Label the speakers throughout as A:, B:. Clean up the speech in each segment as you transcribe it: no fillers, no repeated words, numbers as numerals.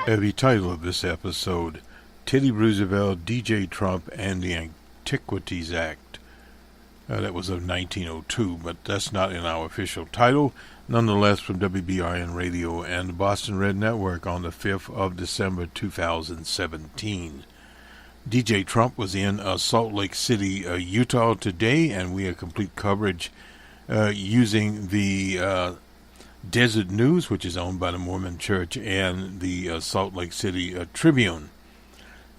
A: The title of this episode, Teddy Roosevelt, D.J. Trump, and the Antiquities Act. That was of 1902, but that's not in our official title. Nonetheless, from WBRN Radio and the Bostonred Network on the 5th of December 2017. D.J. Trump was in Salt Lake City, Utah today, and we have complete coverage using the Deseret News, which is owned by the Mormon Church, and the Salt Lake City Tribune.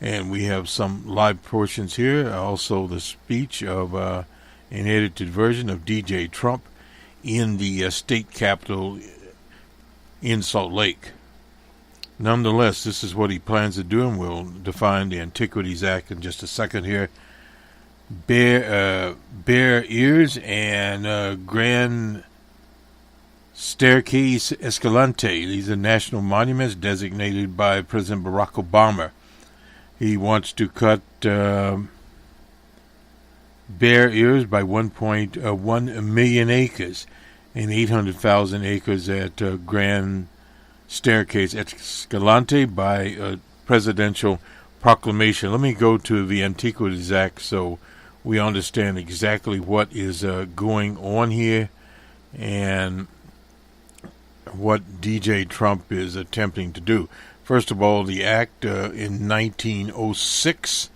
A: And we have some live portions here, also the speech of an edited version of D.J. Trump in the state capitol in Salt Lake. Nonetheless, this is what he plans to do, and we'll define the Antiquities Act in just a second here. Bear ears and grand Staircase-Escalante. These are national monuments designated by President Barack Obama. He wants to cut bear ears by 1.1 million acres and 800,000 acres at Grand Staircase-Escalante by presidential proclamation. Let me go to the Antiquities Act so we understand exactly what is going on here and what D.J. Trump is attempting to do. First of all, the act in 1906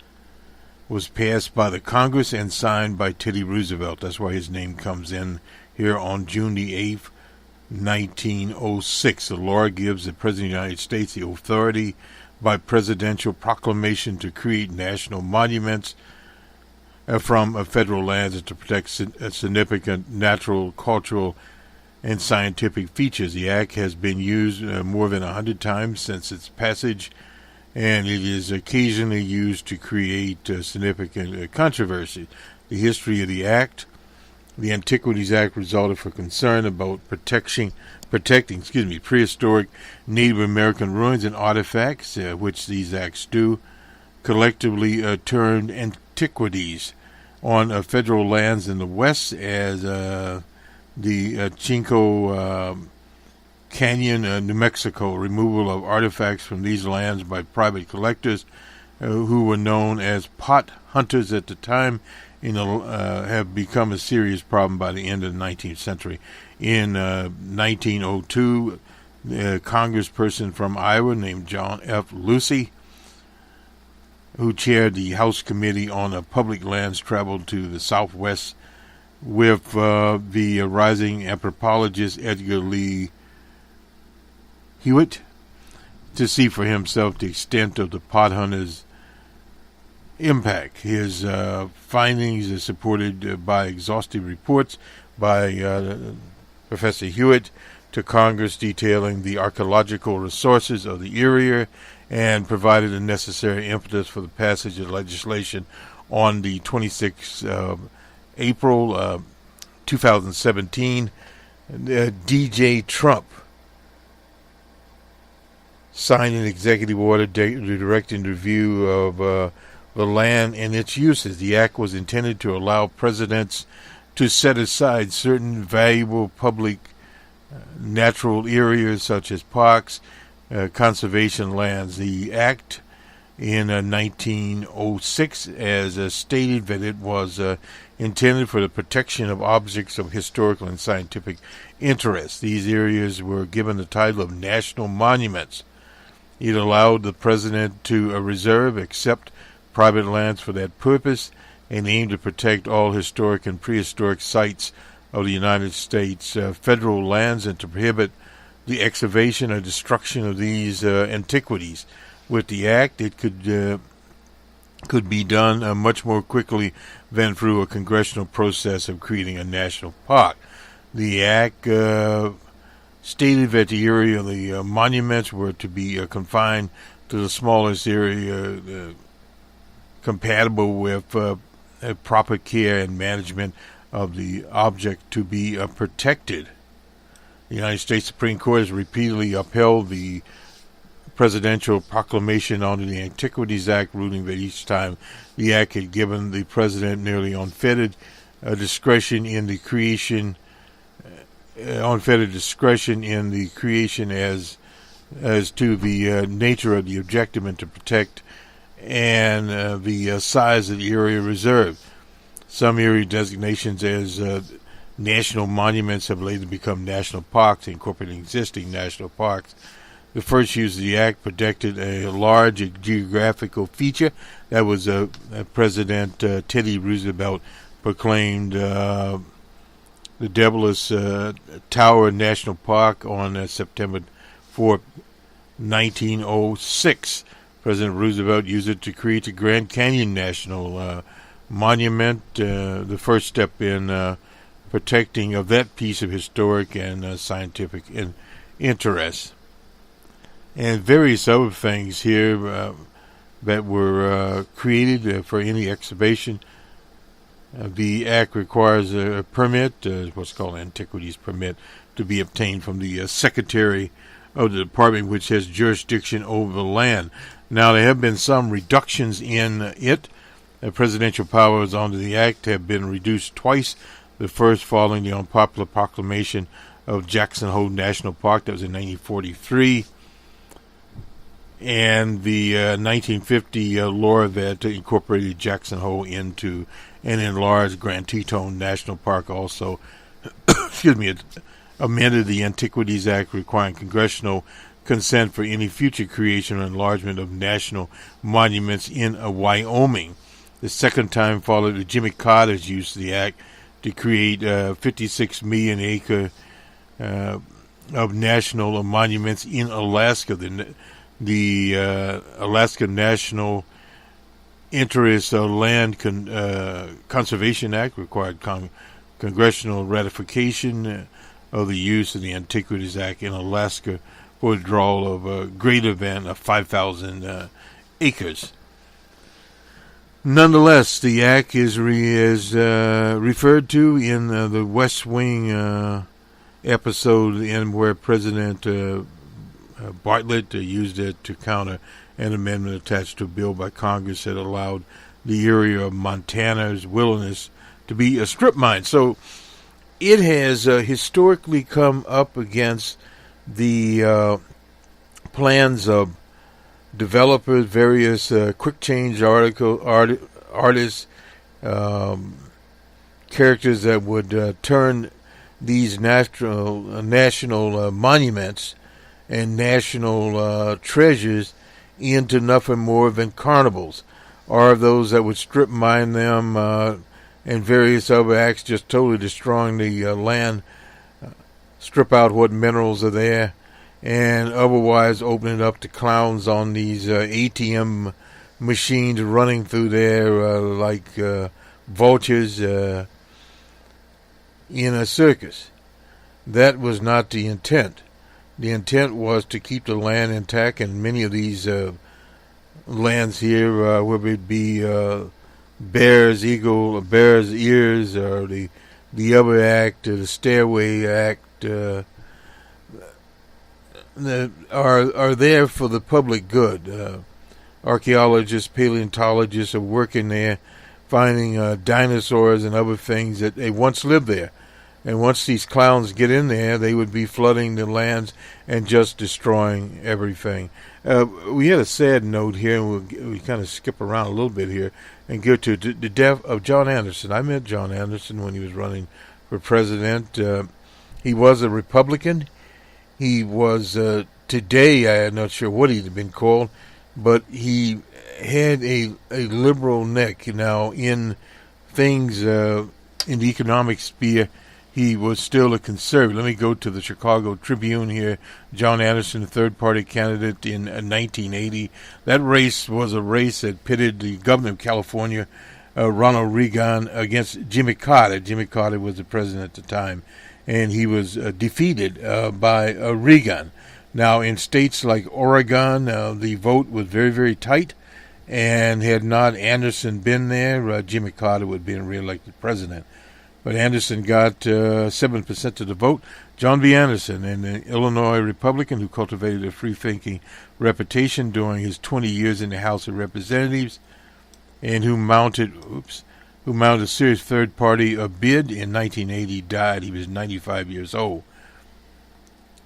A: was passed by the Congress and signed by Teddy Roosevelt. That's why his name comes in here on June the 8th, 1906. The law gives the President of the United States the authority by presidential proclamation to create national monuments from federal lands and to protect significant natural, cultural, and scientific features. The act has been used more than 100 times since its passage, and it is occasionally used to create significant controversy. The history of the act: the Antiquities Act resulted from concern about protecting prehistoric Native American ruins and artifacts, which these acts do, collectively termed antiquities, on federal lands in the West as the Chinco Canyon, New Mexico. Removal of artifacts from these lands by private collectors who were known as pot hunters at the time have become a serious problem by the end of the 19th century. In 1902, a congressperson from Iowa named John F. Lucey, who chaired the House Committee on Public Lands, traveled to the Southwest with the rising anthropologist Edgar Lee Hewitt to see for himself the extent of the pot hunters' impact. His findings are supported by exhaustive reports by Professor Hewitt to Congress detailing the archaeological resources of the area and provided the necessary impetus for the passage of legislation on the 26th of April 2017. D.J. Trump signed an executive order directing the review of the land and its uses. The act was intended to allow presidents to set aside certain valuable public natural areas such as parks, conservation lands. The act in 1906 as stated that it was intended for the protection of objects of historical and scientific interest. These areas were given the title of national monuments. It allowed the president to accept private lands for that purpose and aimed to protect all historic and prehistoric sites of the United States federal lands and to prohibit the excavation or destruction of these antiquities. With the act, it could be done much more quickly than through a congressional process of creating a national park. The act stated that the area of the monuments were to be confined to the smallest area compatible with proper care and management of the object to be protected. The United States Supreme Court has repeatedly upheld the presidential proclamation under the Antiquities Act, ruling that each time the act had given the president nearly unfettered discretion in the creation as as to the nature of the objective and to protect, and the size of the area reserved. Some area designations as national monuments have later become national parks, incorporating existing national parks. The first use of the act protected a large geographical feature. That was President Teddy Roosevelt proclaimed the Devil's Tower National Park on September 4, 1906. President Roosevelt used it to create the Grand Canyon National Monument, the first step in protecting of that piece of historic and scientific interest. And various other things here that were created for any excavation. The Act requires a permit, what's called an Antiquities permit, to be obtained from the Secretary of the Department, which has jurisdiction over the land. Now, there have been some reductions in it. The presidential powers under the Act have been reduced twice. The first following the unpopular proclamation of Jackson Hole National Park, that was in 1943, and the 1950 law that incorporated Jackson Hole into an enlarged Grand Teton National Park also it amended the Antiquities Act requiring congressional consent for any future creation or enlargement of national monuments in Wyoming. The second time followed the Jimmy Carter's use of the act to create 56 million acre of national monuments in Alaska. The Alaska National Interest Land Conservation Act required congressional ratification of the use of the Antiquities Act in Alaska for withdrawal of greater than 5,000 acres. Nonetheless, the Act is referred to in the West Wing episode in where President Bartlett used it to counter an amendment attached to a bill by Congress that allowed the area of Montana's wilderness to be a strip mine. So it has historically come up against the plans of developers, various quick change artists, characters that would turn these national monuments and national treasures into nothing more than carnivals, or those that would strip mine them and various other acts, just totally destroying the land, strip out what minerals are there, and otherwise open it up to clowns on these ATM machines running through there like vultures in a circus. That was not the intent. The intent was to keep the land intact, and many of these lands here, whether it be bear's ears, or the other act, the Stairway Act, are there for the public good. Archaeologists, paleontologists are working there, finding dinosaurs and other things that they once lived there. And once these clowns get in there, they would be flooding the lands and just destroying everything. We had a sad note here, and we kind of skip around a little bit here and go to the death of John Anderson. I met John Anderson when he was running for president. He was a Republican. He was, today, I'm not sure what he'd been called, but he had a liberal neck. Now, in things in the economic sphere, he was still a conservative. Let me go to the Chicago Tribune here. John Anderson, the third-party candidate in 1980. That race was a race that pitted the governor of California, Ronald Reagan, against Jimmy Carter. Jimmy Carter was the president at the time, and he was defeated by Reagan. Now, in states like Oregon, the vote was very, very tight, and had not Anderson been there, Jimmy Carter would have been reelected president. But Anderson got 7% of the vote. John B. Anderson, an Illinois Republican who cultivated a free-thinking reputation during his 20 years in the House of Representatives, and who mounted a serious third-party bid in 1980, died. He was 95 years old.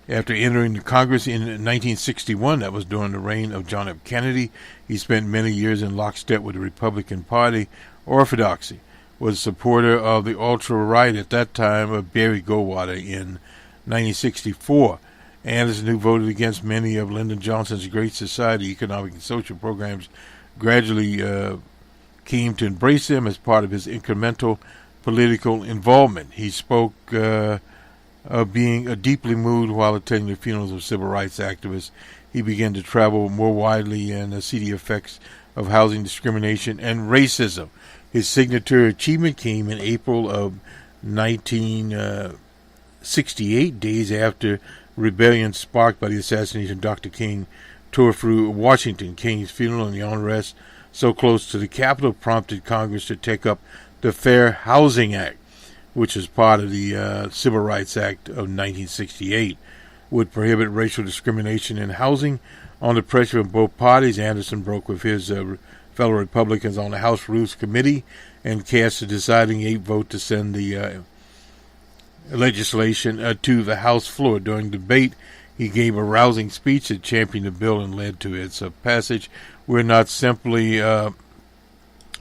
A: After entering the Congress in 1961, that was during the reign of John F. Kennedy, he spent many years in lockstep with the Republican Party orthodoxy, was a supporter of the ultra-right at that time of Barry Goldwater in 1964. Anderson, who voted against many of Lyndon Johnson's Great Society economic and social programs, gradually came to embrace them as part of his incremental political involvement. He spoke of being deeply moved while attending the funerals of civil rights activists. He began to travel more widely and see the effects of housing discrimination and racism. His signature achievement came in April of 1968, days after rebellion sparked by the assassination of Dr. King tore through Washington. King's funeral and the unrest so close to the Capitol prompted Congress to take up the Fair Housing Act, which is part of the Civil Rights Act of 1968, would prohibit racial discrimination in housing. On the pressure of both parties, Anderson broke with his fellow Republicans on the House Rules Committee and cast a deciding 8 vote to send the legislation to the House floor. During debate, he gave a rousing speech that championed the bill and led to its passage. We're not simply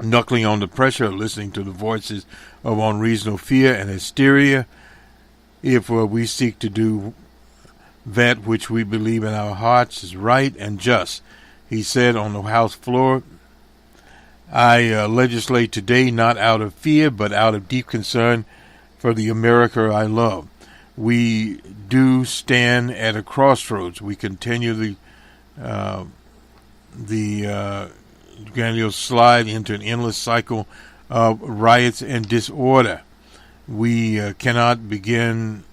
A: knuckling on the pressure of listening to the voices of unreasonable fear and hysteria. If we seek to do that which we believe in our hearts is right and just, he said on the House floor, I legislate today not out of fear but out of deep concern for the America I love. We do stand at a crossroads. We continue the grandiose slide into an endless cycle of riots and disorder. We cannot begin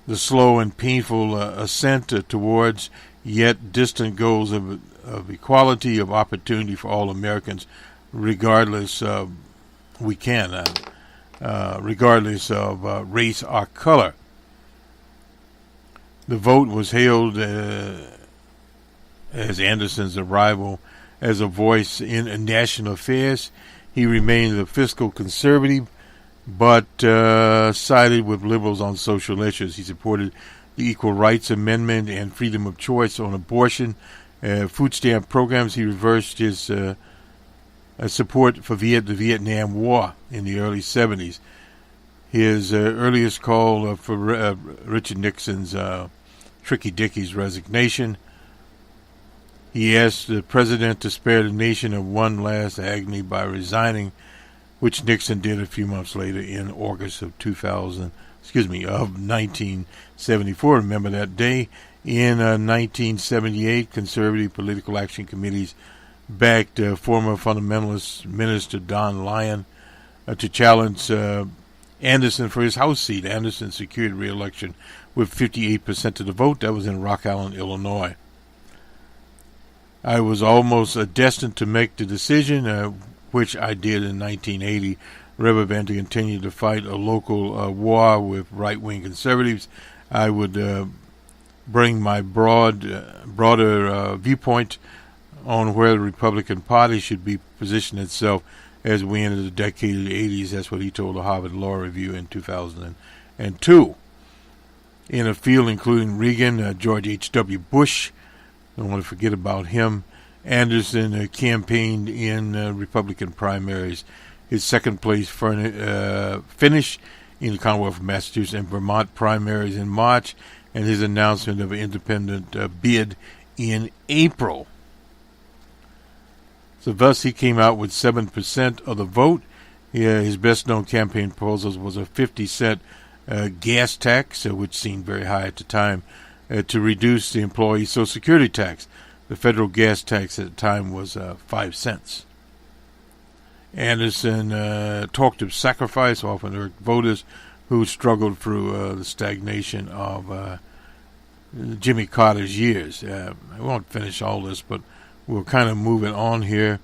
A: the slow and painful ascent towards yet distant goals of equality, of opportunity for all Americans, regardless of regardless of race or color. The vote was hailed as Anderson's arrival as a voice in national affairs. He remained a fiscal conservative, but sided with liberals on social issues. He supported the Equal Rights Amendment and freedom of choice on abortion, food stamp programs. He reversed his support for the Vietnam War in the early 70s. His earliest call for Richard Nixon's Tricky Dickie's resignation. He asked the president to spare the nation of one last agony by resigning, which Nixon did a few months later in August of 1974. Remember that day? In 1978, conservative political action committees backed former fundamentalist Minister Don Lyon to challenge Anderson for his House seat. Anderson secured re-election with 58% of the vote. That was in Rock Island, Illinois. I was almost destined to make the decision, which I did in 1980, rather than to continue to fight a local war with right-wing conservatives. I would bring my broader viewpoint on where the Republican Party should be positioned itself as we enter the decade of the 80s. That's what he told the Harvard Law Review in 2002. In a field including Reagan, George H.W. Bush, don't want to forget about him, Anderson campaigned in Republican primaries. His second-place finish in the Commonwealth of Massachusetts and Vermont primaries in March, and his announcement of an independent bid in April. So thus he came out with 7% of the vote. His best-known campaign proposals was a 50-cent gas tax, which seemed very high at the time, to reduce the employee Social Security tax. The federal gas tax at the time was 5 cents. Anderson talked of sacrifice, often urged voters who struggled through the stagnation of Jimmy Carter's years. I won't finish all this, but we're kind of moving on here.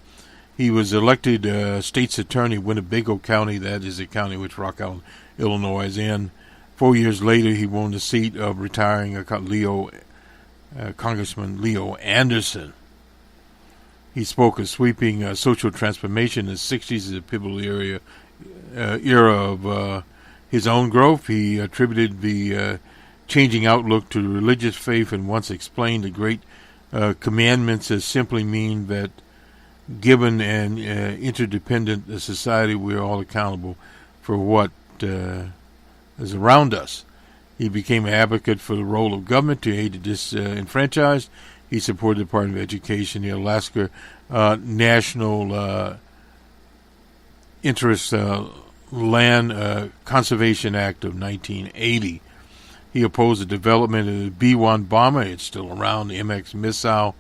A: He was elected state's attorney in Winnebago County. That is the county which Rock Island, Illinois is in. 4 years later, he won the seat of retiring Congressman Leo Anderson. He spoke of sweeping social transformation in the 60s as a pivotal era of his own growth. He attributed the changing outlook to religious faith, and once explained the great commandments as simply mean that given an interdependent society, we are all accountable for what is around us. He became an advocate for the role of government to aid the disenfranchised. He supported the Department of Education, the Alaska National Interest Land Conservation Act of 1980. He opposed the development of the B-1 bomber, it's still around, the MX missile,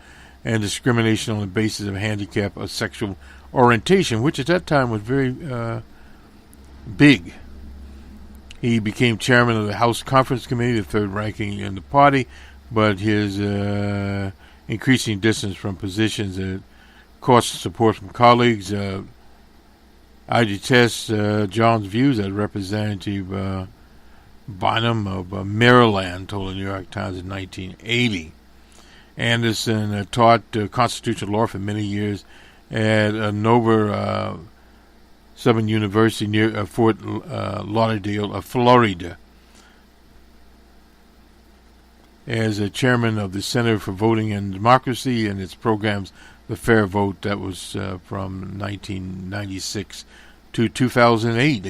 A: and discrimination on the basis of handicap or sexual orientation, which at that time was very big. He became chairman of the House Conference Committee, the third ranking in the party, but his increasing distance from positions cost support from colleagues. I detest John's views as Representative Bynum of Maryland told the New York Times in 1980. Anderson taught constitutional law for many years at Nova Southern University near Fort Lauderdale, Florida. As a chairman of the Center for Voting and Democracy and its programs, The Fair Vote, that was from 1996 to 2008.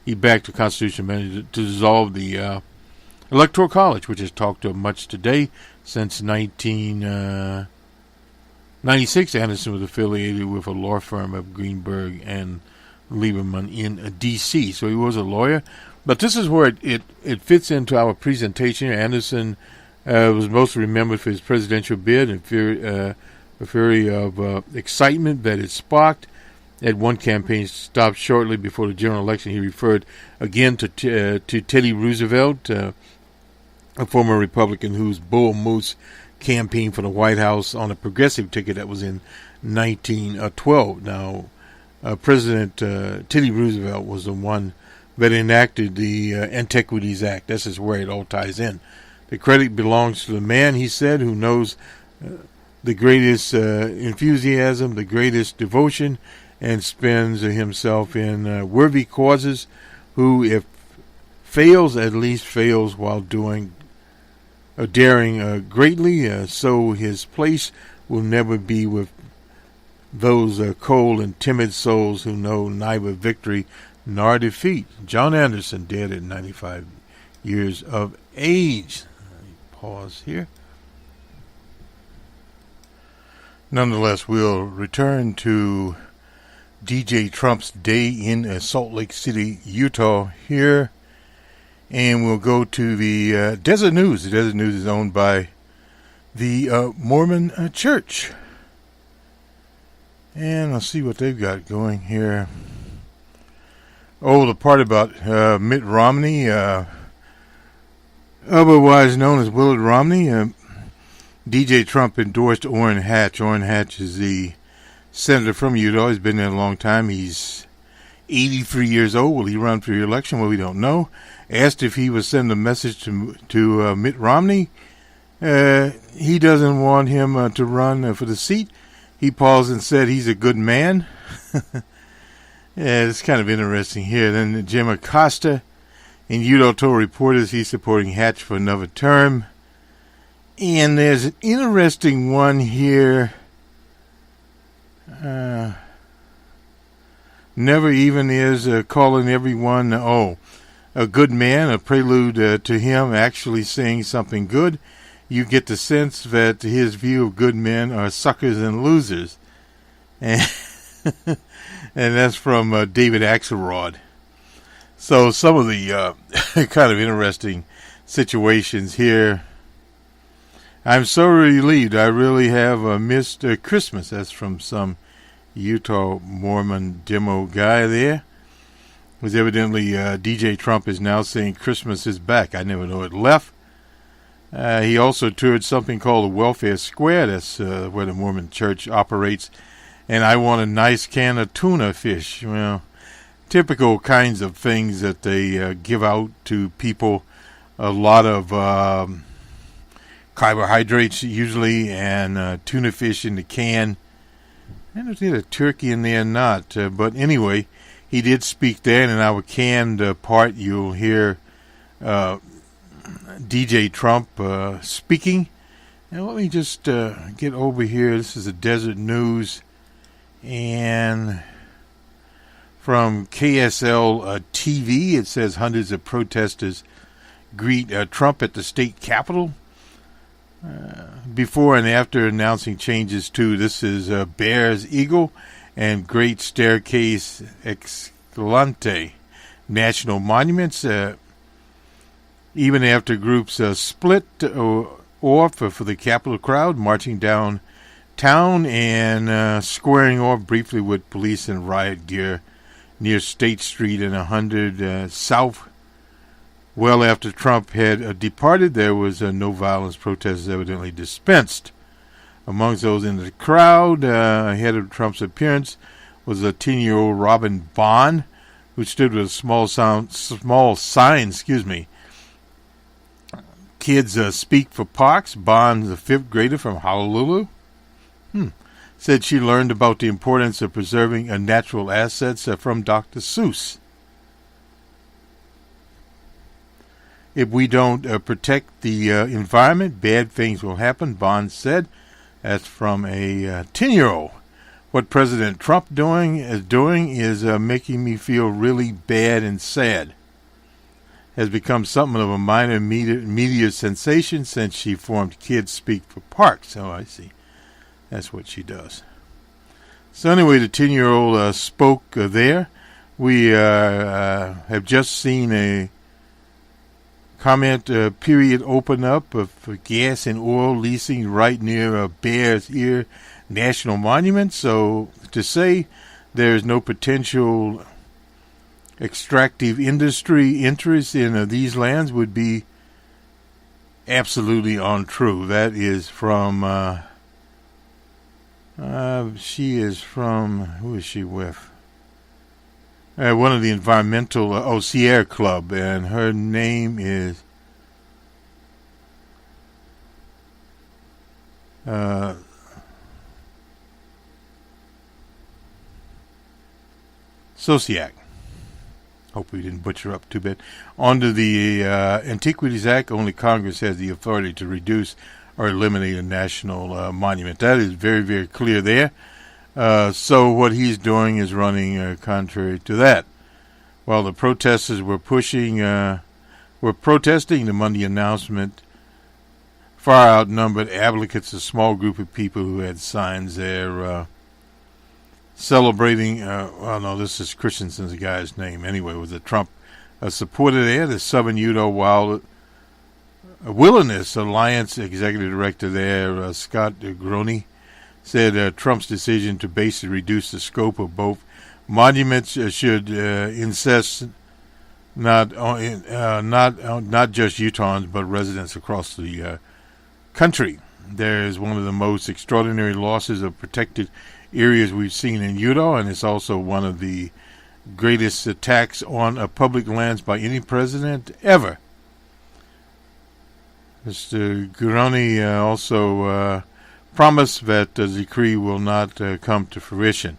A: He backed the Constitution Amendment to dissolve the Electoral College, which is talked of much today. Since 1996, Anderson was affiliated with a law firm of Greenberg and Lieberman in D.C., so he was a lawyer. But this is where it fits into our presentation. Anderson was most remembered for his presidential bid and a fury of excitement that it sparked. At one campaign stopped shortly before the general election, he referred again to Teddy Roosevelt, a former Republican whose Bull Moose campaigned for the White House on a progressive ticket that was in 1912. Now, President Teddy Roosevelt was the one that enacted the Antiquities Act. This is where it all ties in. The credit belongs to the man, he said, who knows the greatest enthusiasm, the greatest devotion, and spends himself in worthy causes, who, if fails, at least fails while daring greatly, so his place will never be with those cold and timid souls who know neither victory nor defeat. John Anderson, dead at 95 years of age. Let me pause here. Nonetheless, we'll return to DJ Trump's day in Salt Lake City, Utah here, and we'll go to the Desert News. The Desert News is owned by the Mormon Church, and let's see what they've got going here. Oh, the part about Mitt Romney, otherwise known as Willard Romney. DJ Trump endorsed Orrin Hatch. Orrin Hatch is the senator from Utah. He's been there a long time. He's 83 years old. Will he run for re-election? Well, we don't know. Asked if he would send a message to Mitt Romney. He doesn't want him to run for the seat. He paused and said he's a good man. Yeah, it's kind of interesting here. Then Jim Acosta in Utah told reporters he's supporting Hatch for another term. And there's an interesting one here. Never even is calling everyone, a good man, a prelude to him actually saying something good. You get the sense that his view of good men are suckers and losers. And that's from David Axelrod. So some of the kind of interesting situations here. I'm so relieved. I really have missed Christmas. That's from some Utah Mormon demo guy there. It was evidently DJ Trump is now saying Christmas is back. I never know it left. He also toured something called the Welfare Square. That's where the Mormon Church operates. And I want a nice can of tuna fish. Well, typical kinds of things that they give out to people. A lot of carbohydrates usually, and tuna fish in the can. I don't know if they had a turkey in there or not. But anyway, he did speak there, and in our canned part you'll hear DJ Trump speaking. And let me just get over here. This is the Deseret News. And from KSL TV, it says hundreds of protesters greet Trump at the state capitol. Before and after announcing changes to, this is Bears Eagle and Great Staircase-Escalante national monuments. Even after groups split off for the Capitol crowd, marching downtown and squaring off briefly with police in riot gear near State Street and 100 South. Well after Trump had departed, there was no violence. Protests evidently dispensed. Amongst those in the crowd, ahead of Trump's appearance, was a 10-year-old Robin Bond, who stood with a small sign, Kids Speak for Parks. Bond, the fifth grader from Honolulu, said she learned about the importance of preserving natural assets from Dr. Seuss. If we don't protect the environment, bad things will happen, Bond said. That's from a 10-year-old. What President Trump is making me feel really bad and sad. Has become something of a minor media sensation since she formed Kids Speak for Parks. Oh, I see. That's what she does. So anyway, the 10-year-old spoke there. We have just seen a comment period open up for gas and oil leasing right near Bears Ear National Monument. So to say there is no potential extractive industry interest in these lands would be absolutely untrue. That is from, she is from, who is she with? One of the environmental, Sierra Club, and her name is Sosiak. Hope we didn't butcher up too bad. Under the Antiquities Act, only Congress has the authority to reduce or eliminate a national monument. That is very, very clear there. So what he's doing is running contrary to that. While the protesters were protesting the Monday announcement, far outnumbered advocates, a small group of people who had signs there celebrating, this is Christensen's the guy's name anyway, was a Trump supporter there. The Southern Utah Wilderness Alliance executive director there, Scott Groney, said Trump's decision to basically reduce the scope of both monuments should insist not just Utahns but residents across the country. There is one of the most extraordinary losses of protected areas we've seen in Utah, and it's also one of the greatest attacks on public lands by any president ever. Mr. Gurani also promised that the decree will not come to fruition.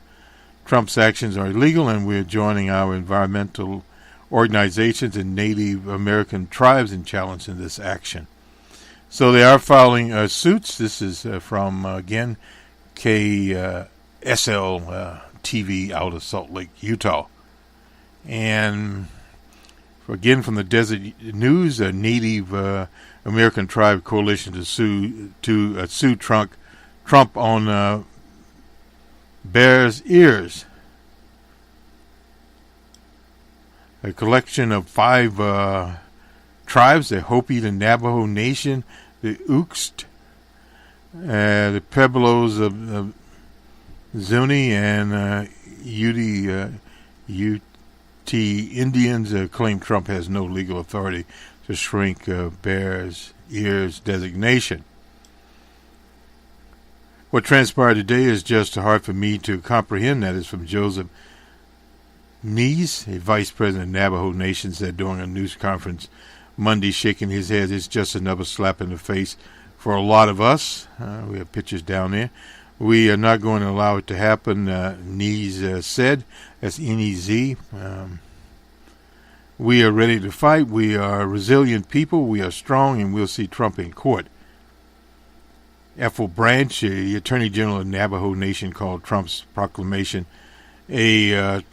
A: Trump's actions are illegal, and we're joining our environmental organizations and Native American tribes in challenging this action. So they are filing suits. This is from, again, KSL TV out of Salt Lake, Utah. And again from the Desert News, a Native American Tribe Coalition to sue Trump on Bears Ears. A collection of 5 tribes: the Hopi, the Navajo Nation, the Ute, the Pueblos of Zuni, and Ute Indians claim Trump has no legal authority to shrink Bears Ears designation. What transpired today is just hard for me to comprehend. That is from Joseph Nees, a vice president of Navajo Nation, said during a news conference Monday, shaking his head. It's just another slap in the face for a lot of us. We have pictures down there. We are not going to allow it to happen, Nees said. That's N-E-Z. We are ready to fight. We are a resilient people. We are strong, and we'll see Trump in court. Ethel Branch, the Attorney General of Navajo Nation, called Trump's proclamation a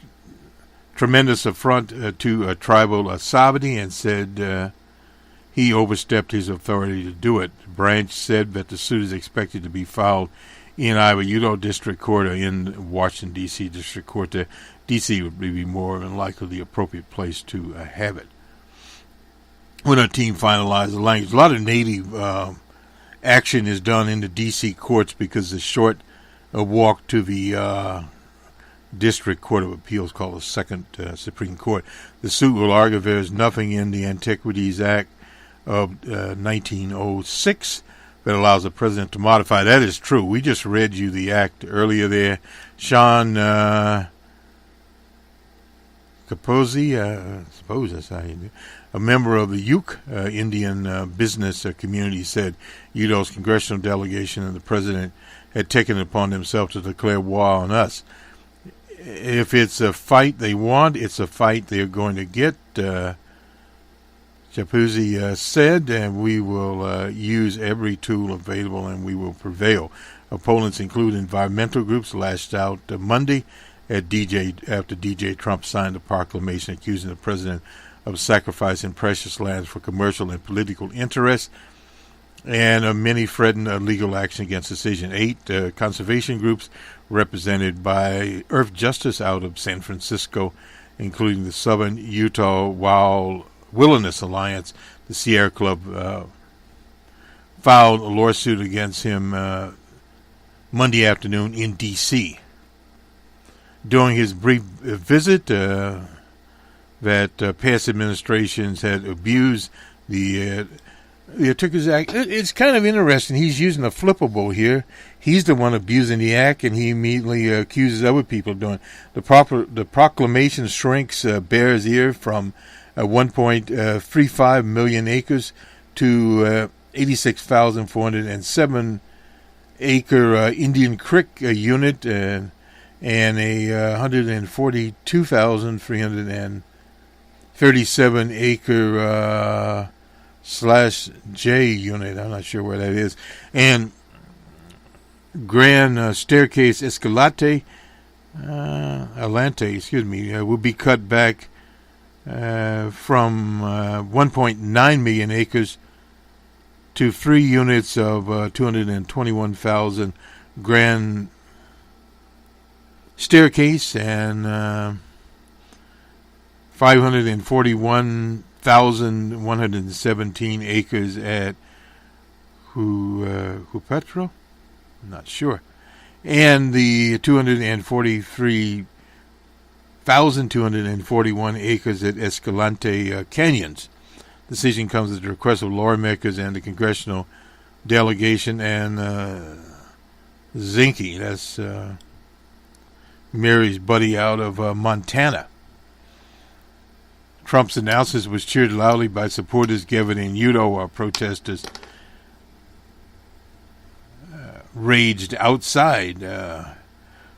A: tremendous affront to tribal sovereignty and said he overstepped his authority to do it. Branch said that the suit is expected to be filed in either Utah District Court or in Washington, D.C. District Court. The D.C. would be more than likely the appropriate place to have it. When our team finalized the language, a lot of Native action is done in the D.C. courts because the short walk to the District Court of Appeals, called the Second Supreme Court. The suit will argue there is nothing in the Antiquities Act of 1906 that allows the president to modify. That is true. We just read you the act earlier there. Sean Kaposi, I suppose that's how you do. A member of the Ute Indian business community, said Utah's congressional delegation and the president had taken it upon themselves to declare war on us. If it's a fight they want, it's a fight they're going to get. Chapuzzi said, and we will use every tool available and we will prevail. Opponents include environmental groups lashed out Monday after DJ Trump signed a proclamation accusing the president of sacrificing precious lands for commercial and political interests, and many threatened legal action against the decision. 8 conservation groups represented by Earth Justice out of San Francisco, including the Southern Utah Wilderness Alliance, the Sierra Club, filed a lawsuit against him Monday afternoon in D.C. During his brief visit, that past administrations had abused the Antiquities Act. It's kind of interesting. He's using a flippable here. He's the one abusing the act, and he immediately accuses other people of doing it. The proclamation shrinks Bear's Ear from 1.35 million acres to 86,407 acre Indian Creek unit and a 142,337 acre /J unit. I'm not sure where that is. And Grand Staircase-Escalante, will be cut back from 1.9 million acres to 3 units of 221,000 Grand Staircase and 541,117 acres at Hupetro? I'm not sure. And the 243,241 acres at Escalante Canyons. The decision comes at the request of lawmakers and the congressional delegation and Zinke. That's Mary's buddy out of Montana. Trump's announcement was cheered loudly by supporters gathered in Utah while protesters raged outside.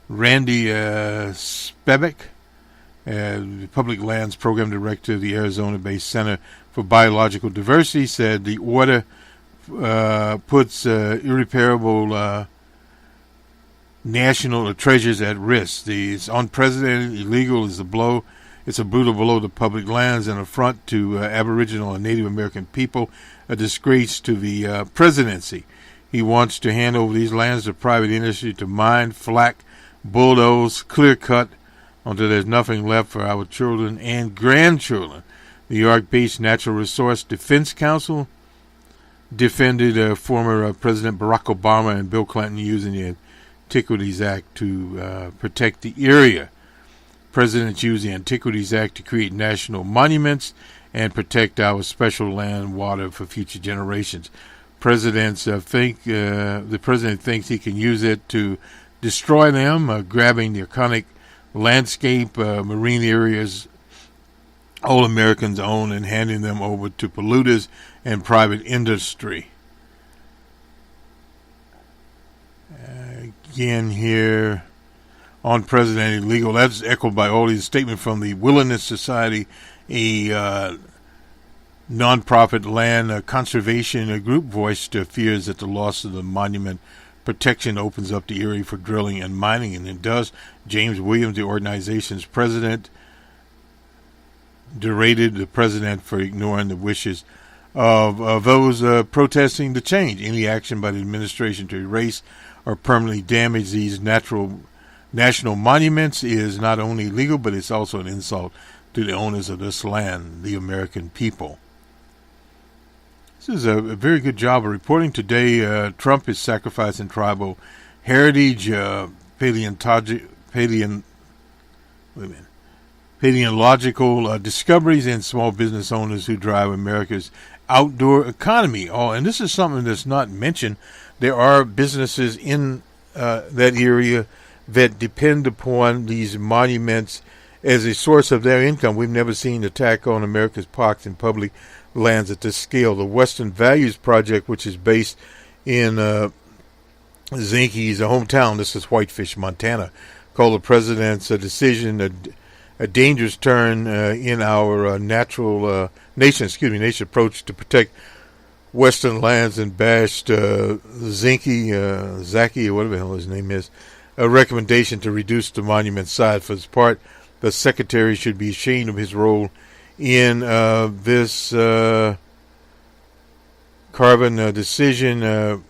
A: Randy Spebeck, the Public Lands Program Director of the Arizona-based Center for Biological Diversity, said the order puts irreparable national treasures at risk. It's unprecedented, illegal, is a blow. It's a brutal blow to public lands and affront to Aboriginal and Native American people, a disgrace to the presidency. He wants to hand over these lands to private industry to mine, flack, bulldoze, clear cut until there's nothing left for our children and grandchildren. The New York-based Natural Resource Defense Council defended former President Barack Obama and Bill Clinton using the Antiquities Act to protect the area. Presidents use the Antiquities Act to create national monuments and protect our special land water for future generations. The president thinks he can use it to destroy them, grabbing the iconic landscape, marine areas all Americans own, and handing them over to polluters and private industry. Again here, unprecedented illegal. That's echoed by all these statements from the Wilderness Society A nonprofit land conservation group voiced fears that the loss of the monument protection opens up the area for drilling and mining, and it does. James Williams, the organization's president, derided the president for ignoring the wishes of those protesting the change. Any action by the administration to erase or permanently damage these national monuments is not only illegal, but it's also an insult to the owners of this land, the American people. This is a very good job of reporting today. Trump is sacrificing tribal heritage, paleontological discoveries, and small business owners who drive America's outdoor economy. And this is something that's not mentioned. There are businesses in that area that depend upon these monuments as a source of their income. We've never seen an attack on America's parks and public lands at this scale. The Western Values Project, which is based in Zinke's hometown, this is Whitefish, Montana, called the president's decision a dangerous turn in our nation approach to protect Western lands, and bashed Zaki, or whatever the hell his name is, a recommendation to reduce the monument size. For his part, the secretary should be ashamed of his role in this carbon decision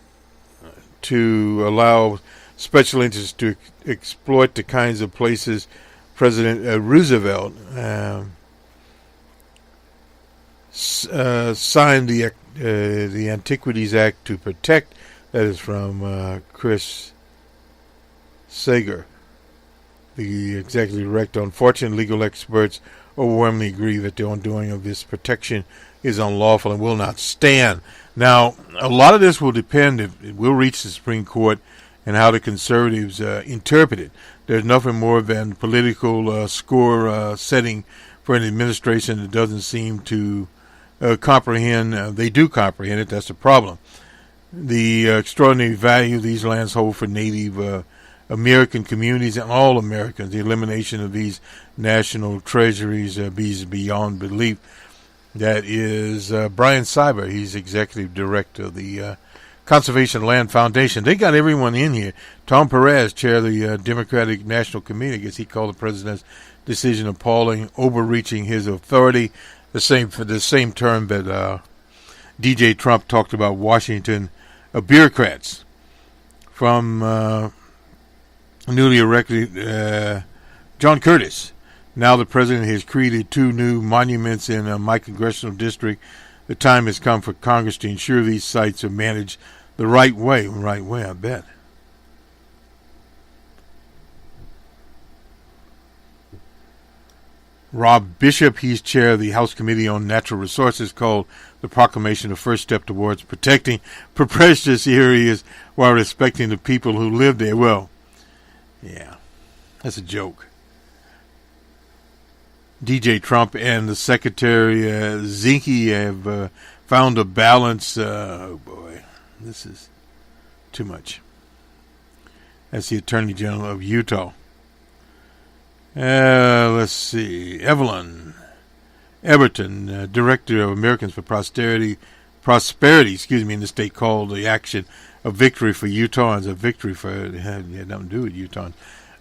A: to allow special interests to exploit the kinds of places President Roosevelt signed the Antiquities Act to protect. That is from Chris Sager, the executive director. Unfortunately, legal experts overwhelmingly agree that the undoing of this protection is unlawful and will not stand. Now, a lot of this will depend if it will reach the Supreme Court and how the conservatives interpret it. There's nothing more than political score setting for an administration that doesn't seem to comprehend. They do comprehend it. That's the problem. The extraordinary value these lands hold for Native American communities and all Americans. The elimination of these national treasuries is beyond belief. That is Brian Cyber. He's executive director of the Conservation Land Foundation. They got everyone in here. Tom Perez, chair of the Democratic National Committee, I guess he called the president's decision appalling, overreaching his authority. The same term that DJ Trump talked about Washington bureaucrats. From newly elected John Curtis. Now the president has created 2 new monuments in my congressional district. The time has come for Congress to ensure these sites are managed the right way. I bet. Rob Bishop, he's chair of the House Committee on Natural Resources, called the proclamation the first step towards protecting precious areas while respecting the people who live there. Well, yeah, that's a joke. DJ Trump and the Secretary Zinke have found a balance. Oh boy, this is too much. That's the Attorney General of Utah. Let's see. Evelyn Everton, Director of Americans for Prosperity, in the state, called the action a victory for Utahns, a victory for, it had nothing to do with Utahns.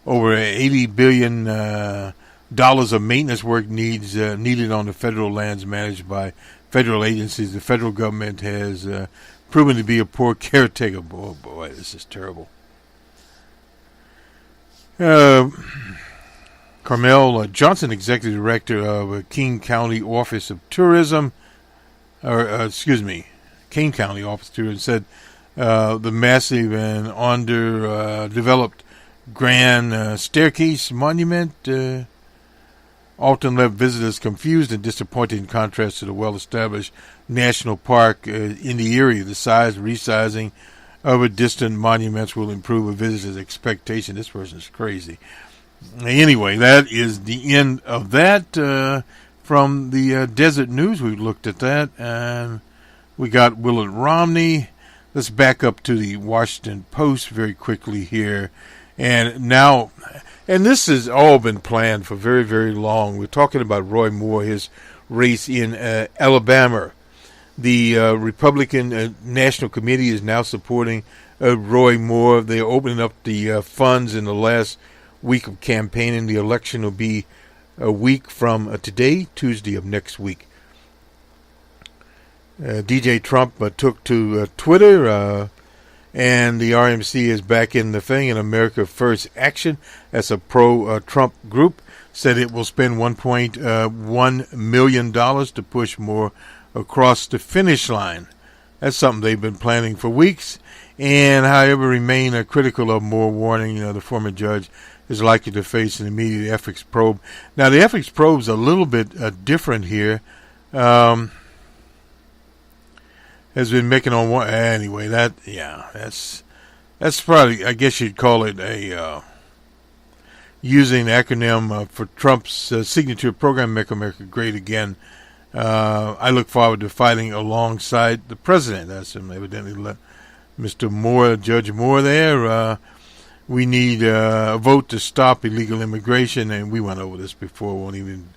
A: Over $80 billion of maintenance work needed on the federal lands managed by federal agencies. The federal government has proven to be a poor caretaker. Oh boy, this is terrible. Carmel Johnson, Executive Director of King County Office of Tourism, Kane County Office of Tourism, said the massive and underdeveloped Grand Staircase Monument often left visitors confused and disappointed, in contrast to the well-established national park in the area. The size, resizing of distant monuments will improve a visitor's expectation. This person's crazy. Anyway, that is the end of that. From the Desert News, we looked at that, and we got Willard Romney. Let's back up to the Washington Post very quickly here. And now, and this has all been planned for very, very long. We're talking about Roy Moore, his race in Alabama. The Republican National Committee is now supporting Roy Moore. They're opening up the funds in the last week of campaigning. The election will be a week from today, Tuesday of next week. DJ Trump took to Twitter, and the RMC is back in the thing. And America First Action, that's a pro-Trump group, said it will spend $1.1 million to push Moore across the finish line. That's something they've been planning for weeks, and however remain critical of Moore, warning the former judge is likely to face an immediate ethics probe. Now, the ethics probe's a little bit different here. Has been making on one anyway. That's probably, I guess you'd call it a using the acronym for Trump's signature program, Make America Great Again. I look forward to fighting alongside the president. That's him, evidently. Mr. Moore, Judge Moore there. We need a vote to stop illegal immigration, and we went over this before. Won't even.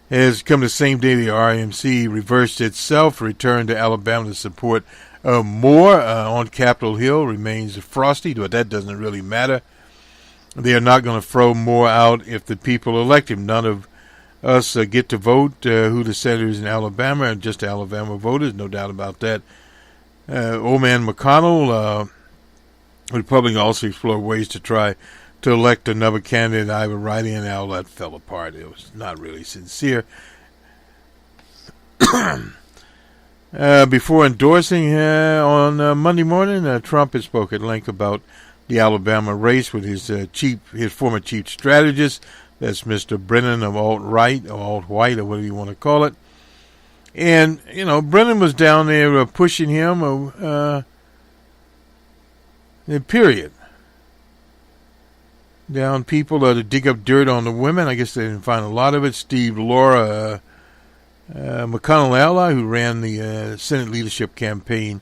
A: Has come the same day the RMC reversed itself, returned to Alabama to support Moore on Capitol Hill. Remains frosty, but that doesn't really matter. They are not going to throw Moore out if the people elect him. None of us get to vote who the senators in Alabama are, just Alabama voters, no doubt about that. Old man McConnell, Republican, also explore ways to try to elect another candidate, either write-in. All that fell apart. It was not really sincere. Before endorsing on Monday morning, Trump has spoke at length about the Alabama race with his former chief strategist. That's Mr. Brennan of alt-right or alt-white or whatever you want to call it. And, Brennan was down there pushing him, period. Down people to dig up dirt on the women. I guess they didn't find a lot of it. Steve Laura, McConnell ally, who ran the Senate leadership campaign,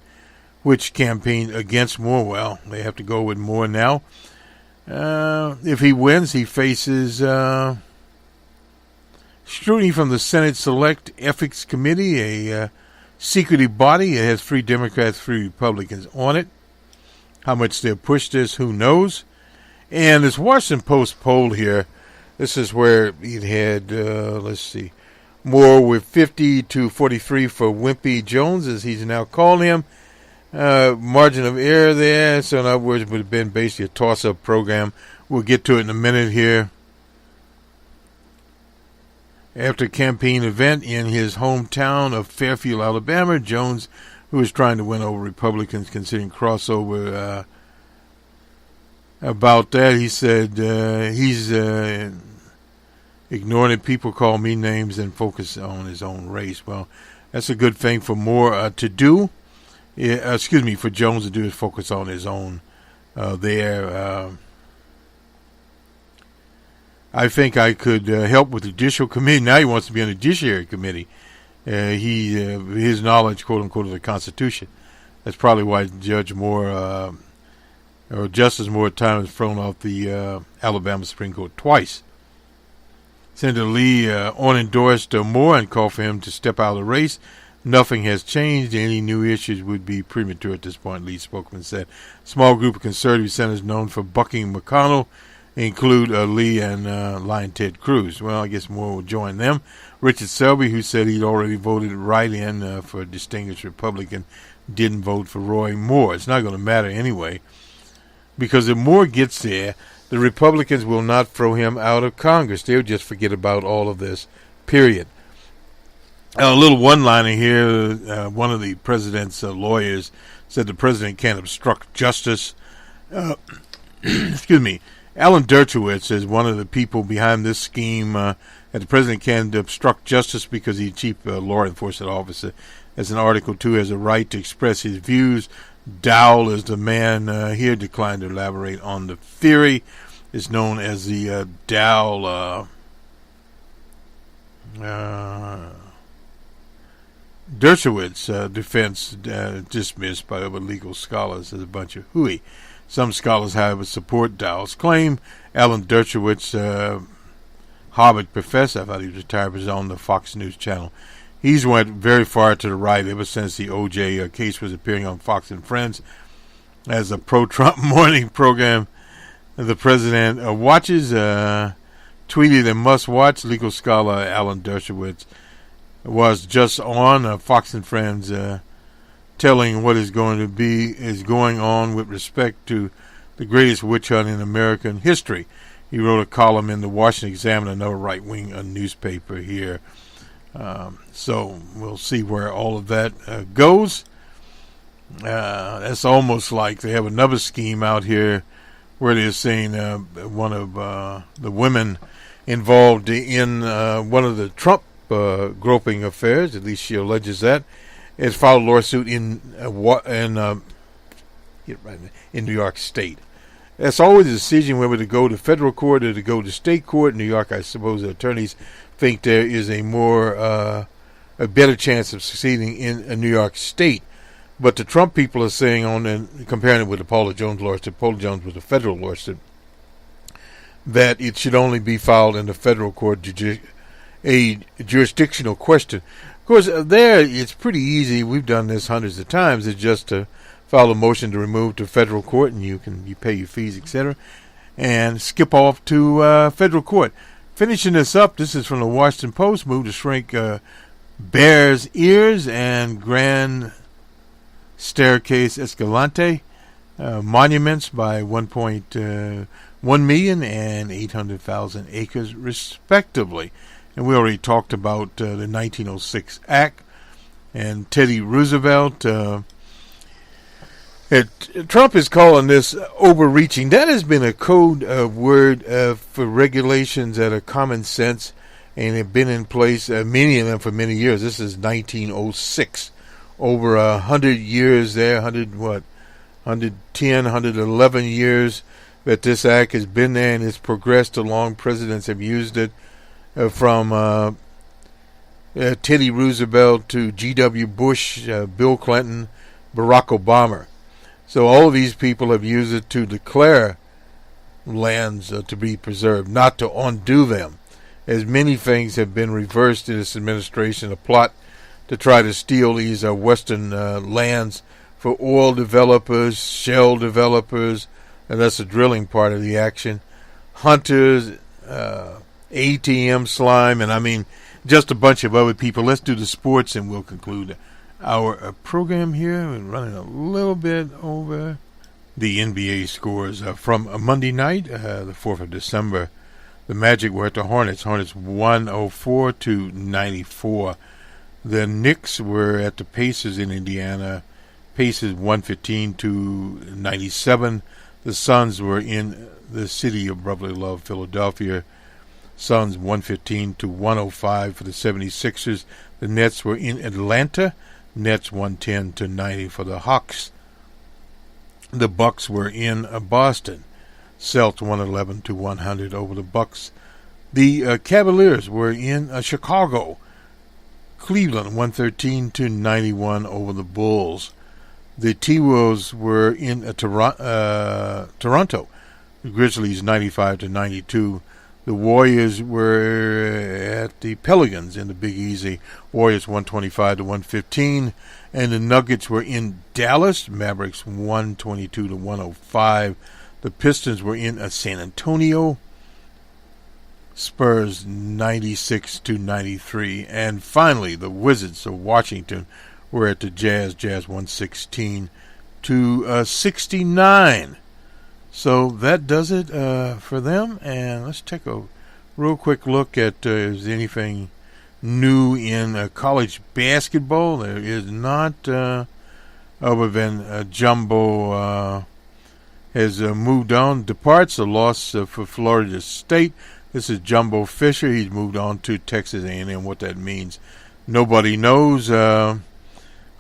A: which campaigned against Moore. Well, they have to go with Moore now. If he wins, he faces scrutiny from the Senate Select Ethics Committee, a secretive body. It has 3 Democrats, 3 Republicans on it. How much they'll push this, who knows? And this Washington Post poll here, this is where it had, Moore with 50 to 43 for Wimpy Jones, as he's now calling him. Margin of error there, so in other words, it would have been basically a toss-up program. We'll get to it in a minute here. After a campaign event in his hometown of Fairfield, Alabama, Jones, who is trying to win over Republicans considering crossover about that, he said he's ignoring it. People call me names and focus on his own race. Well, that's a good thing for Moore to do. For Jones to do is focus on his own there. I think I could help with the judicial committee. Now he wants to be on the judiciary committee. His knowledge, quote unquote, of the Constitution. That's probably why Judge Moore or Justice Moore at times was thrown off the Alabama Supreme Court twice. Senator Lee endorsed Moore and called for him to step out of the race. Nothing has changed. Any new issues would be premature at this point, Lee spokesman said. Small group of conservative senators known for bucking McConnell include Lee and Lion Ted Cruz. Well, I guess Moore will join them. Richard Selby, who said he'd already voted right-in for a distinguished Republican, didn't vote for Roy Moore. It's not going to matter anyway, because if Moore gets there, the Republicans will not throw him out of Congress. They'll just forget about all of this, period. A little one-liner here. One of the president's lawyers said the president can't obstruct justice. Excuse me. Alan Dershowitz is one of the people behind this scheme that the president can't obstruct justice because he's chief law enforcement officer. As in Article 2, has a right to express his views. Dowell is the man here, declined to elaborate on the theory. It's known as the Dowell Dershowitz defense, dismissed by other legal scholars as a bunch of hooey. Some scholars, however, support Dowell's claim. Alan Dershowitz, Harvard professor, I thought he was retired, was on the Fox News channel. He's went very far to the right ever since the O.J. Case was appearing on Fox and Friends as a pro-Trump morning program. The president watches, tweeted a must-watch. Legal scholar Alan Dershowitz was just on Fox and Friends, telling what is going on with respect to the greatest witch hunt in American history. He wrote a column in the Washington Examiner, another right-wing newspaper here. So we'll see where all of that goes. That's almost like they have another scheme out here where they're saying one of the women involved in one of the Trump groping affairs, at least she alleges that, has filed a lawsuit in New York State. That's always a decision whether to go to federal court or to go to state court. In New York, I suppose the attorneys think there is a better chance of succeeding in New York State. But the Trump people are saying, and comparing it with the Paula Jones lawsuit, Paula Jones was a federal lawsuit, that it should only be filed in the federal court, a jurisdictional question. Of course, there it's pretty easy. We've done this hundreds of times. It's just to file a motion to remove to federal court, and you pay your fees, etc., and skip off to federal court. Finishing this up, this is from the Washington Post. Move to shrink Bears' ears and Grand Staircase-Escalante monuments by 1.1 million and 800,000 acres, respectively. And we already talked about the 1906 Act and Teddy Roosevelt. Trump is calling this overreaching. That has been a code word for regulations that are common sense and have been in place, many of them, for many years. This is 1906. Over 100 years there, 110, 111 years that this act has been there, and it's progressed along. Presidents have used it from Teddy Roosevelt to G.W. Bush, Bill Clinton, Barack Obama. So all of these people have used it to declare lands to be preserved, not to undo them. As many things have been reversed in this administration, a plot to try to steal these Western lands for oil developers, shell developers, and that's the drilling part of the action, hunters, ATM slime, and I mean just a bunch of other people. Let's do the sports and we'll conclude our program here. We're running a little bit over. The NBA scores from Monday night, the 4th of December. The Magic were at the Hornets. Hornets 104-94. The Knicks were at the Pacers in Indiana. Pacers 115-97. The Suns were in the city of brotherly love, Philadelphia. Suns 115-105 for the 76ers. The Nets were in Atlanta. Nets 110-90 for the Hawks. The Bucks were in Boston. Celtics 111-100 over the Bucks. The Cavaliers were in Chicago. Cleveland 113-91 over the Bulls. The T-Wolves were in Toronto. The Grizzlies 95-92. The Warriors were at the Pelicans in the Big Easy. Warriors 125-115. And the Nuggets were in Dallas. Mavericks 122-105. The Pistons were in San Antonio. Spurs 96-93. And finally, the Wizards of Washington were at the Jazz. Jazz 116-69. So that does it for them. And let's take a real quick look at is there anything new in college basketball. There is not, other than Jumbo has moved on, departs, a loss for Florida State. This is Jumbo Fisher. He's moved on to Texas A&M. What that means, nobody knows.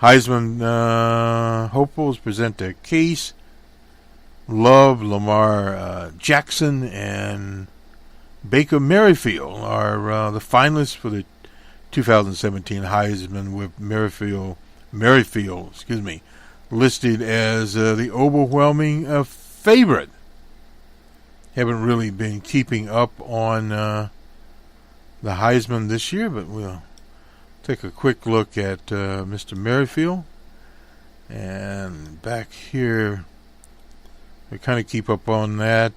A: Heisman hopefuls present their case. Love, Lamar Jackson, and Baker Mayfield are the finalists for the 2017 Heisman, with Mayfield, listed as the overwhelming favorite. Haven't really been keeping up on the Heisman this year, but we'll take a quick look at Mr. Merrifield. And back here, we kind of keep up on that.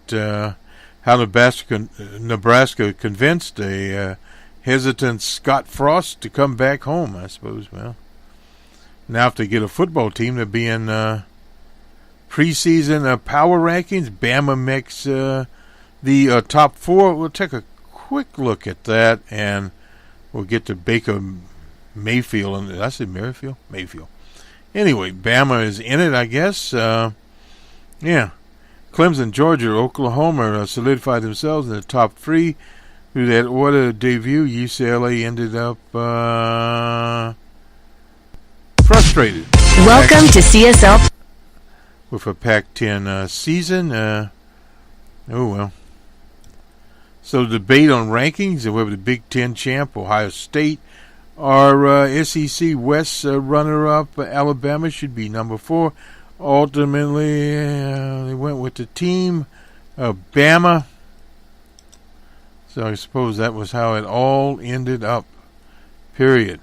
A: How Nebraska convinced a hesitant Scott Frost to come back home, I suppose. Well, now if they get a football team, they'll be in preseason power rankings. Bama makes the top 4. We'll take a quick look at that, and we'll get to Baker Mayfield. And did I say Merrifield? Mayfield. Anyway, Bama is in it, I guess. Yeah. Clemson, Georgia, Oklahoma solidified themselves in the top 3. Through that order debut, UCLA ended up frustrated.
B: Welcome to CSL.
A: With a Pac-10 season. Oh, well. So the debate on rankings, whether the Big Ten champ, Ohio State, or SEC West runner-up, Alabama, should be number 4. Ultimately, they went with the team, Bama. So I suppose that was how it all ended up, period.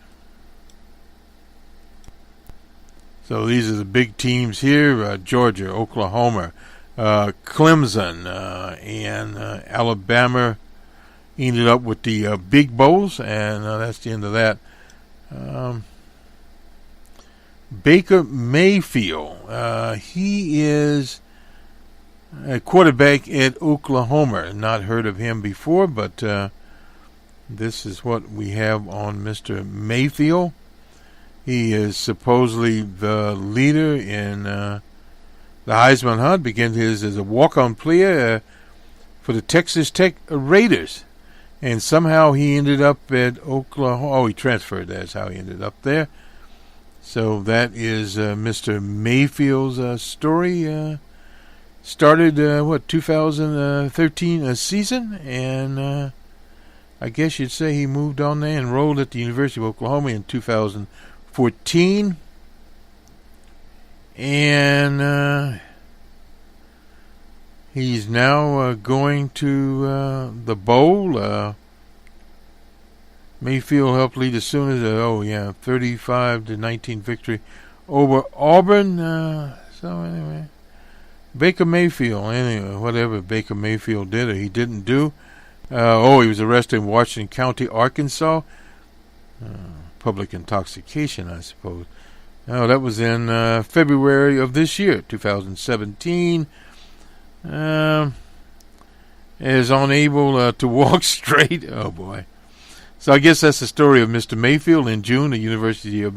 A: So these are the big teams here, Georgia, Oklahoma, Clemson, and Alabama ended up with the big bowls, and that's the end of that. Baker Mayfield, he is a quarterback at Oklahoma. Not heard of him before, but this is what we have on Mr. Mayfield. He is supposedly the leader in the Heisman hunt. Began his as a walk-on player for the Texas Tech Raiders. And somehow he ended up at Oklahoma. Oh, he transferred. That's how he ended up there. So that is Mr. Mayfield's story. Started, 2013 season. And I guess you'd say he moved on there and enrolled at the University of Oklahoma in 2014. And he's now going to the bowl. Mayfield helped lead as soon as 35-19 victory over Auburn. So anyway, Baker Mayfield. Anyway, whatever Baker Mayfield did or he didn't do. He was arrested in Washington County, Arkansas. Public intoxication, I suppose. Oh, that was in February of this year, 2017. Is unable to walk straight. Oh, boy. So I guess that's the story of Mr. Mayfield. In June, the University of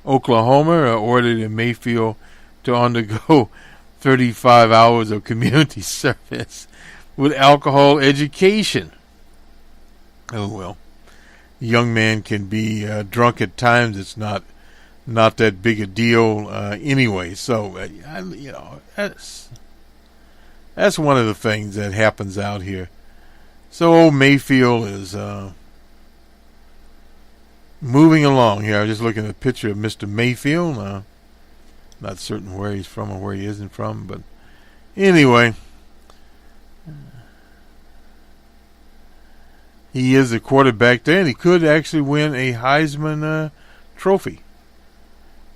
A: Oklahoma ordered Mayfield to undergo 35 hours of community service with alcohol education. Oh, well. A young man can be drunk at times. It's not that big a deal anyway. So, that's one of the things that happens out here. So old Mayfield is moving along here. I was just looking at a picture of Mr. Mayfield. Not certain where he's from or where he isn't from, but anyway, he is a quarterback there, and he could actually win a Heisman Trophy.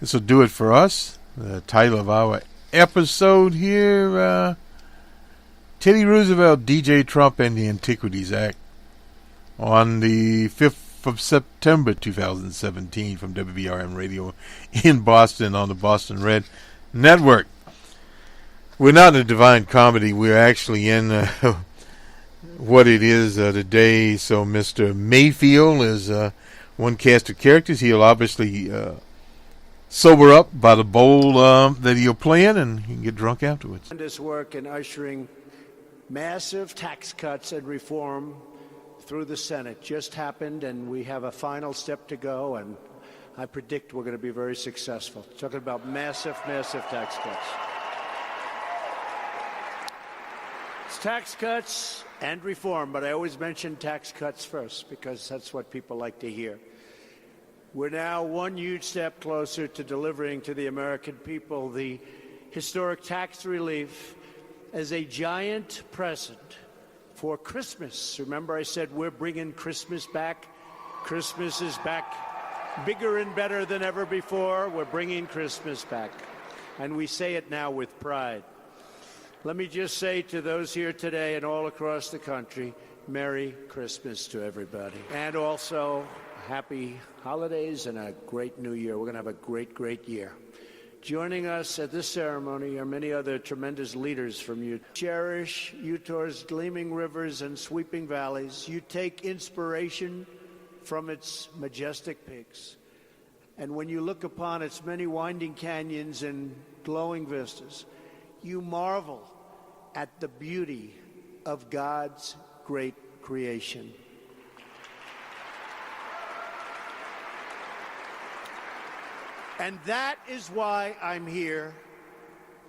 A: This will do it for us. The title of our episode here, Teddy Roosevelt, DJ Trump, and the Antiquities Act, on the 5th of September 2017 from WBRM Radio in Boston on the Bostonred Network. We're not in Divine Comedy. We're actually in what it is today. So Mr. Mayfield is one cast of characters. He'll obviously sober up by the bowl that he'll play in, and he can get drunk afterwards.
C: Tremendous work in ushering massive tax cuts and reform through the Senate just happened, and we have a final step to go, and I predict we're going to be very successful. Talking about massive tax cuts. It's tax cuts and reform, but I always mention tax cuts first because that's what people like to hear. We're now one huge step closer to delivering to the American people the historic tax relief as a giant present for Christmas. Remember I said we're bringing Christmas back? Christmas is back bigger and better than ever before. We're bringing Christmas back. And we say it now with pride. Let me just say to those here today and all across the country, Merry Christmas to everybody. And also, happy holidays and a great new year. We're going to have a great, great year. Joining us at this ceremony are many other tremendous leaders from Utah. Cherish Utah's gleaming rivers and sweeping valleys. You take inspiration from its majestic peaks. And when you look upon its many winding canyons and glowing vistas, you marvel at the beauty of God's great creation. And that is why I'm here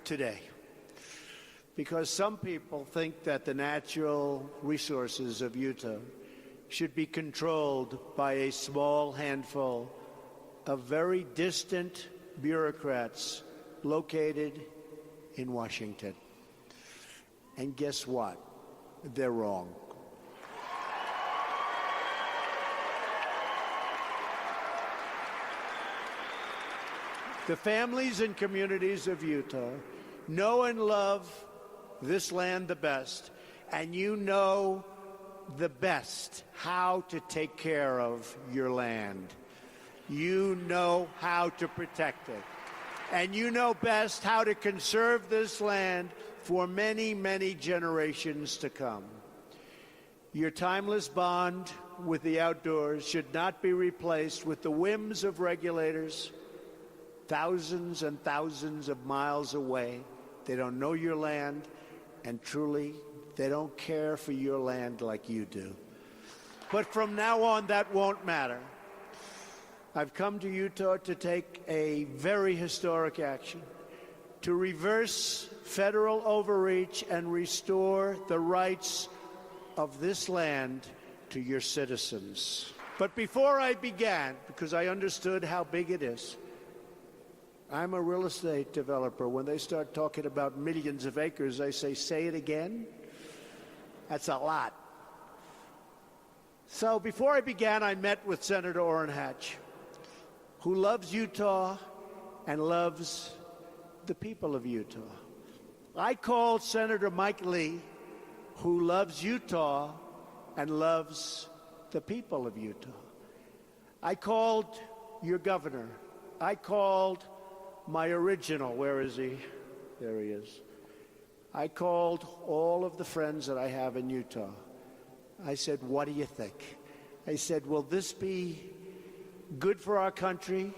C: today. Because some people think that the natural resources of Utah should be controlled by a small handful of very distant bureaucrats located in Washington. And guess what? They're wrong. The families and communities of Utah know and love this land the best, and you know the best how to take care of your land. You know how to protect it. And you know best how to conserve this land for many, many generations to come. Your timeless bond with the outdoors should not be replaced with the whims of regulators thousands and thousands of miles away. They don't know your land, and truly, they don't care for your land like you do. But from now on, that won't matter. I've come to Utah to take a very historic action, to reverse federal overreach and restore the rights of this land to your citizens. But before I began, because I understood how big it is, I'm a real estate developer. When they start talking about millions of acres, I say it again? That's a lot. So before I began, I met with Senator Orrin Hatch, who loves Utah and loves the people of Utah. I called Senator Mike Lee, who loves Utah and loves the people of Utah. I called your governor. I called my original, where is he? There he is. I called all of the friends that I have in Utah. I said, what do you think? I said, will this be good for our country,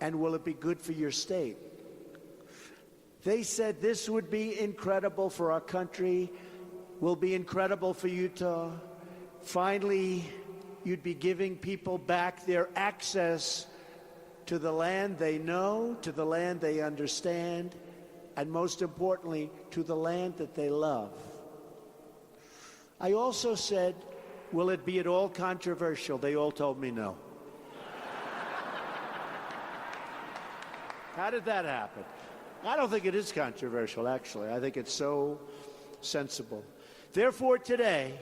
C: and will it be good for your state? They said this would be incredible for our country, will be incredible for Utah. Finally, you'd be giving people back their access to the land they know, to the land they understand, and most importantly, to the land that they love. I also said, will it be at all controversial? They all told me no. How did that happen? I don't think it is controversial, actually. I think it's so sensible. Therefore, today,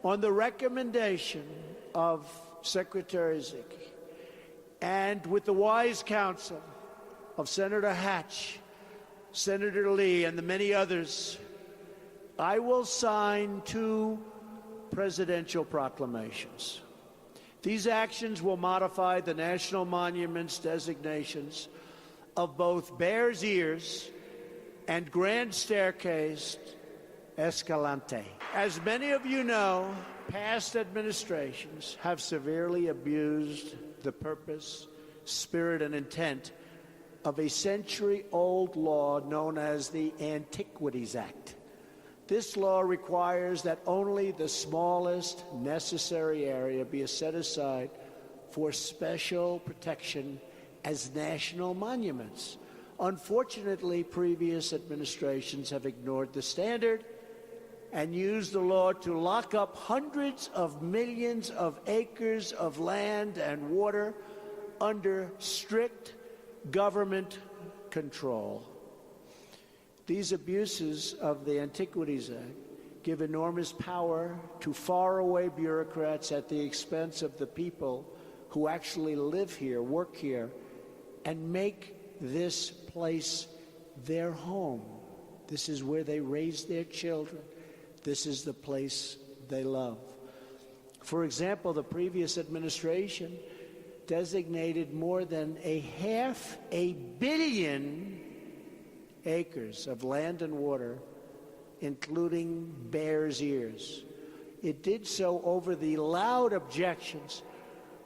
C: on the recommendation of Secretary Zicke, and with the wise counsel of Senator Hatch, Senator Lee, and the many others, I will sign 2 presidential proclamations. These actions will modify the national monuments designations of both Bears Ears and Grand Staircase-Escalante. As many of you know, past administrations have severely abused the purpose, spirit, and intent of a century-old law known as the Antiquities Act. This law requires that only the smallest necessary area be set aside for special protection as national monuments. Unfortunately, previous administrations have ignored the standard and used the law to lock up hundreds of millions of acres of land and water under strict government control. These abuses of the Antiquities Act give enormous power to faraway bureaucrats at the expense of the people who actually live here, work here, and make this place their home. This is where they raise their children. This is the place they love. For example, the previous administration designated more than 500 million acres of land and water, including Bears Ears. It did so over the loud objections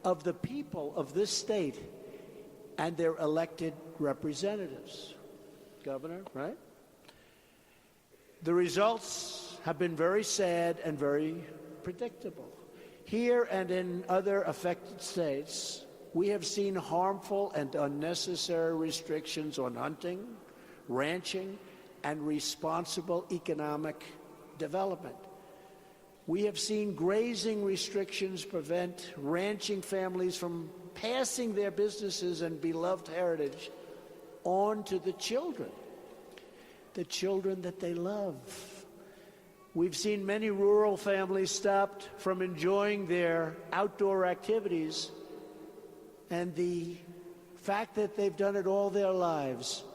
C: of the people of this state and their elected representatives. Governor, right? The results have been very sad and very predictable. Here and in other affected states, we have seen harmful and unnecessary restrictions on hunting, ranching, and responsible economic development. We have seen grazing restrictions prevent ranching families from passing their businesses and beloved heritage on to the children that they love. We've seen many rural families stopped from enjoying their outdoor activities, and the fact that they've done it all their lives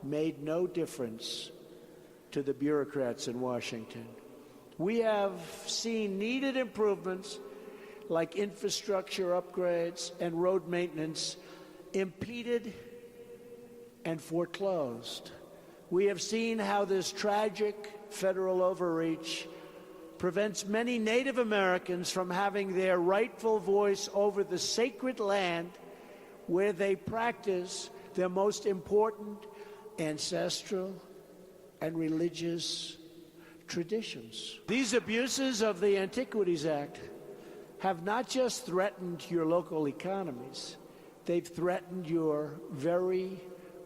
C: made no difference to the bureaucrats in Washington. We have seen needed improvements like infrastructure upgrades and road maintenance impeded and foreclosed. We have seen how this tragic federal overreach prevents many Native Americans from having their rightful voice over the sacred land where they practice their most important ancestral and religious traditions. These abuses of the Antiquities Act have not just threatened your local economies, they've threatened your very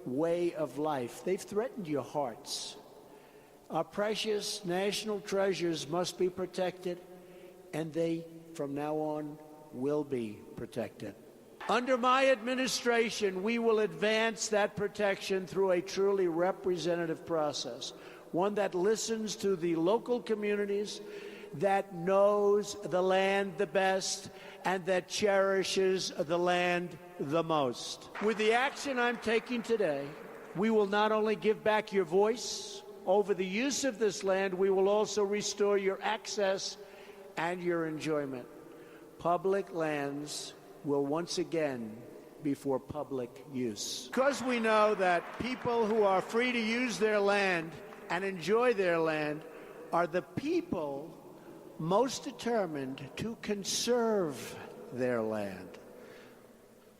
C: way of life. They've threatened your hearts. Our precious national treasures must be protected, and they, from now on, will be protected. Under my administration, we will advance that protection through a truly representative process, one that listens to the local communities, that knows the land the best, and that cherishes the land the most. With the action I'm taking today, we will not only give back your voice over the use of this land, we will also restore your access and your enjoyment. Public lands will once again be for public use. Because we know that people who are free to use their land and enjoy their land are the people most determined to conserve their land.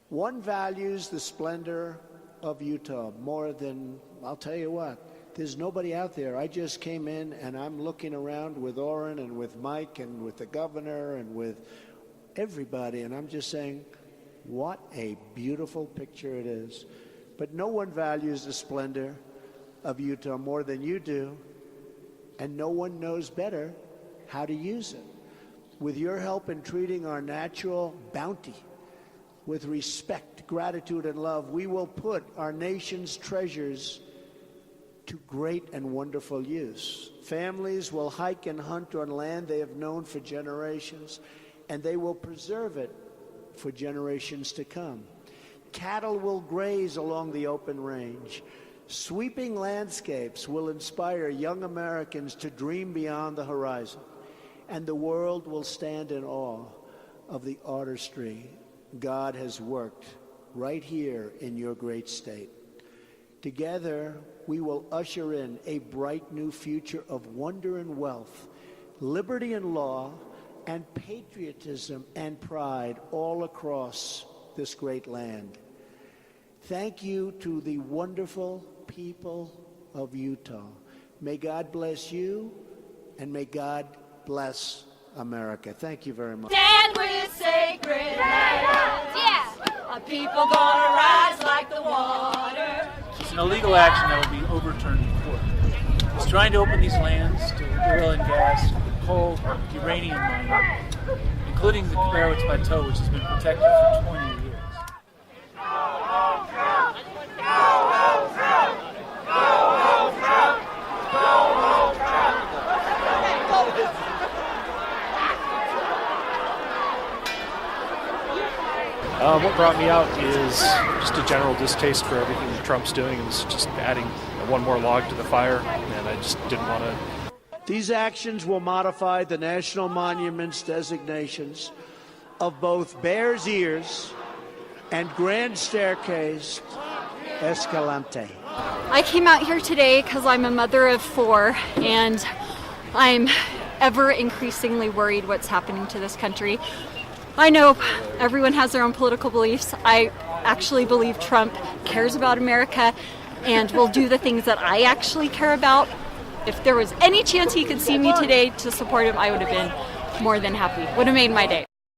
C: One values the splendor of Utah more than, I'll tell you what, there's nobody out there. I just came in and I'm looking around with Orrin and with Mike and with the governor and with everybody, and I'm just saying, what a beautiful picture it is. But no one values the splendor of Utah more than you do, and no one knows better how to use it. With your help in treating our natural bounty with respect, gratitude, and love, we will put our nation's treasures to great and wonderful use. Families will hike and hunt on land they have known for generations, and they will preserve it for generations to come. Cattle will graze along the open range. Sweeping landscapes will inspire young Americans to dream beyond the horizon, and the world will stand in awe of the artistry God has worked right here in your great state. Together, we will usher in a bright new future of wonder and wealth, liberty and law, and patriotism and pride all across this great land. Thank you to the wonderful people of Utah. May God bless you, and may God bless America. Thank you very much.
D: Stand with sacred land. Yeah. A people gonna rise like the water.
E: It's an illegal action that will be overturned in court. It's trying to open these lands to oil and gas, coal, uranium mining, including the Barrett's Plateau, which has been protected for 20 years.
D: Go home, Trump! Go home, Trump! Go home, Trump!
F: what brought me out is just a general distaste for everything that Trump's doing. It was just adding one more log to the fire, and I just didn't want to.
C: These actions will modify the national monuments designations of both Bears Ears and Grand Staircase-Escalante.
G: I came out here today because I'm a mother of 4, and I'm ever increasingly worried what's happening to this country. I know everyone has their own political beliefs. I actually believe Trump cares about America and will do the things that I actually care about. If there was any chance he could see me today to support him, I would have been more than happy. Would have made my day.